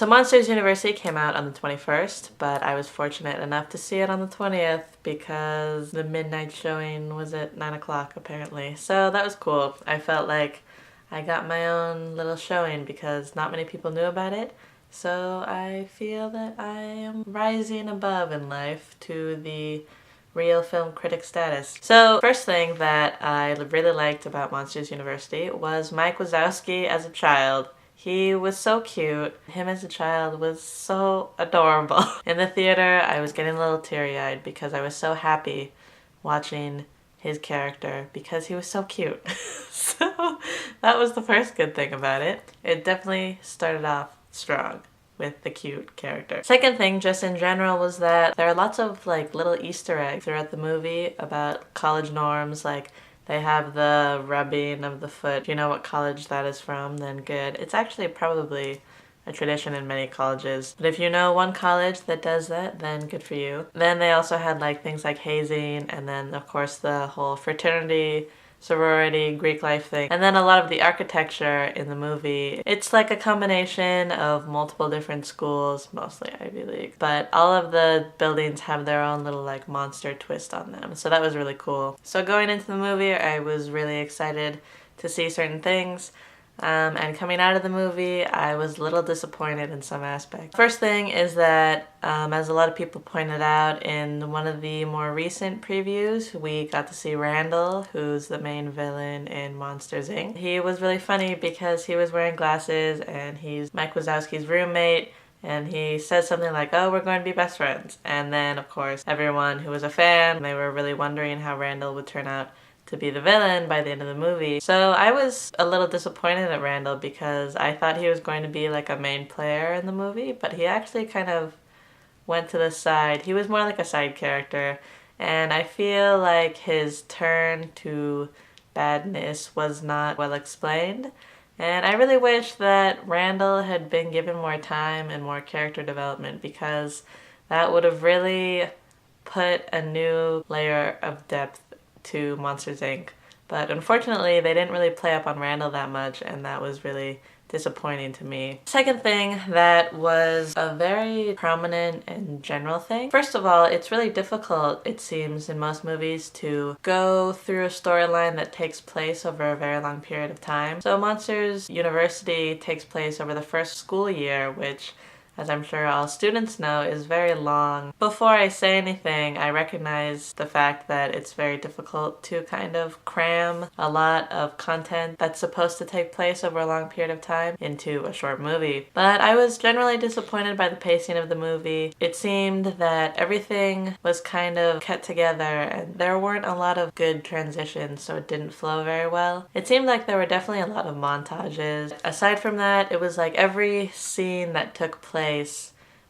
So Monsters University came out on the 21st, but I was fortunate enough to see it on the 20th because the midnight showing was at 9 o'clock apparently. So that was cool. I felt like I got my own little showing because not many people knew about it. So I feel that I am rising above in life to the real film critic status. So first thing that I really liked about Monsters University was Mike Wazowski as a child. He was so cute. Him as a child was so adorable. In the theater, I was getting a little teary-eyed because I was so happy watching his character because he was so cute. So that was the first good thing about it. It definitely started off strong with the cute character. Second thing, just in general, was that there are lots of like little Easter eggs throughout the movie about college norms. Like they have the rubbing of the foot. If you know what college that is from, then good. It's actually probably a tradition in many colleges. But if you know one college that does that, then good for you. Then they also had like things like hazing, and then of course the whole fraternity, sorority, Greek life thing. And then a lot of the architecture in the movie. It's like a combination of multiple different schools, mostly Ivy League. But all of the buildings have their own little like monster twist on them. So that was really cool. So going into the movie, I was really excited to see certain things. And coming out of the movie, I was a little disappointed in some aspects. First thing is that, as a lot of people pointed out in one of the more recent previews, we got to see Randall, who's the main villain in Monsters, Inc. He was really funny because he was wearing glasses and he's Mike Wazowski's roommate. And he says something like, oh, we're going to be best friends. And then, of course, everyone who was a fan, they were really wondering how Randall would turn out to be the villain by the end of the movie. So I was a little disappointed at Randall because I thought he was going to be like a main player in the movie, but he actually kind of went to the side. He was more like a side character, and I feel like his turn to badness was not well explained. And I really wish that Randall had been given more time and more character development because that would have really put a new layer of depth to Monsters, Inc. But unfortunately, they didn't really play up on Randall that much, and that was really disappointing to me. Second thing that was a very prominent and general thing. First of all, it's really difficult, it seems, in most movies to go through a storyline that takes place over a very long period of time. So Monsters University takes place over the first school year, which, as I'm sure all students know, is very long. Before I say anything, I recognize the fact that it's very difficult to kind of cram a lot of content that's supposed to take place over a long period of time into a short movie. But I was generally disappointed by the pacing of the movie. It seemed that everything was kind of cut together and there weren't a lot of good transitions, so it didn't flow very well. It seemed like there were definitely a lot of montages. Aside from that, it was like every scene that took place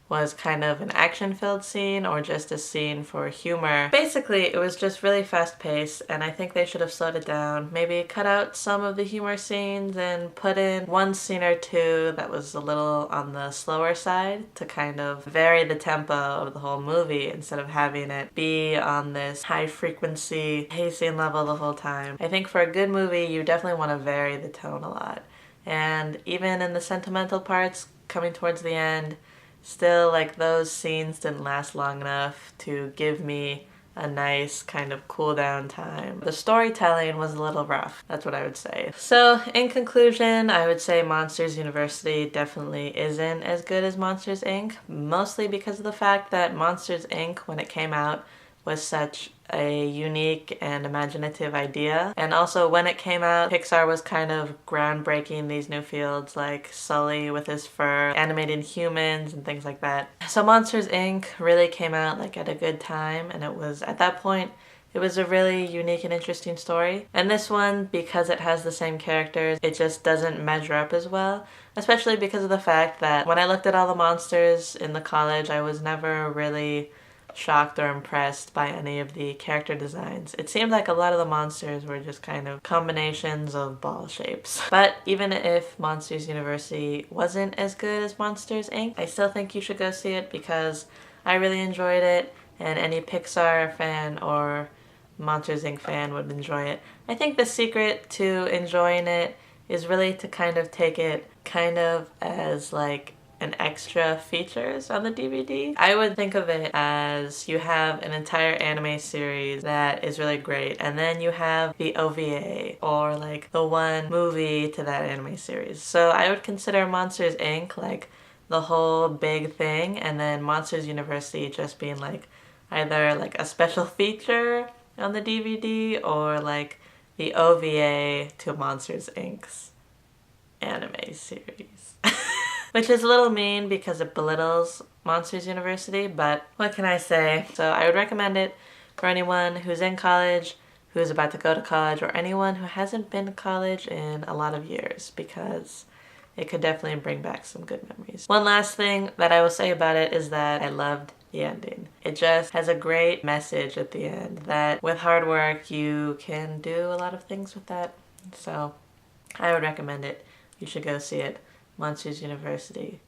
was kind of an action-filled scene or just a scene for humor. Basically, it was just really fast-paced, and I think they should have slowed it down. Maybe cut out some of the humor scenes and put in one scene or two that was a little on the slower side to kind of vary the tempo of the whole movie instead of having it be on this high-frequency pacing level the whole time. I think for a good movie, you definitely want to vary the tone a lot. And even in the sentimental parts, coming towards the end, still like those scenes didn't last long enough to give me a nice kind of cool down time. The storytelling was a little rough, that's what I would say. So in conclusion, I would say Monsters University definitely isn't as good as Monsters, Inc. Mostly because of the fact that Monsters, Inc. when it came out was such a unique and imaginative idea. And also when it came out, Pixar was kind of groundbreaking these new fields like Sully with his fur, animating humans and things like that. So Monsters, Inc. really came out like at a good time, and it was, at that point, it was a really unique and interesting story. And this one, because it has the same characters, it just doesn't measure up as well. Especially because of the fact that when I looked at all the monsters in the college, I was never really shocked or impressed by any of the character designs. It seemed like a lot of the monsters were just kind of combinations of ball shapes. But even if Monsters University wasn't as good as Monsters, Inc., I still think you should go see it because I really enjoyed it, and any Pixar fan or Monsters, Inc. fan would enjoy it. I think the secret to enjoying it is really to kind of take it kind of as like an extra features on the DVD. I would think of it as you have an entire anime series that is really great, and then you have the OVA, or like the one movie to that anime series. So I would consider Monsters Inc. like the whole big thing, and then Monsters University just being like either like a special feature on the DVD or like the OVA to Monsters Inc.'s anime series. Which is a little mean because it belittles Monsters University, but what can I say? So I would recommend it for anyone who's in college, who's about to go to college, or anyone who hasn't been to college in a lot of years, because it could definitely bring back some good memories. One last thing that I will say about it is that I loved the ending. It just has a great message at the end that with hard work you can do a lot of things with that. So I would recommend it. You should go see it. Monsters University.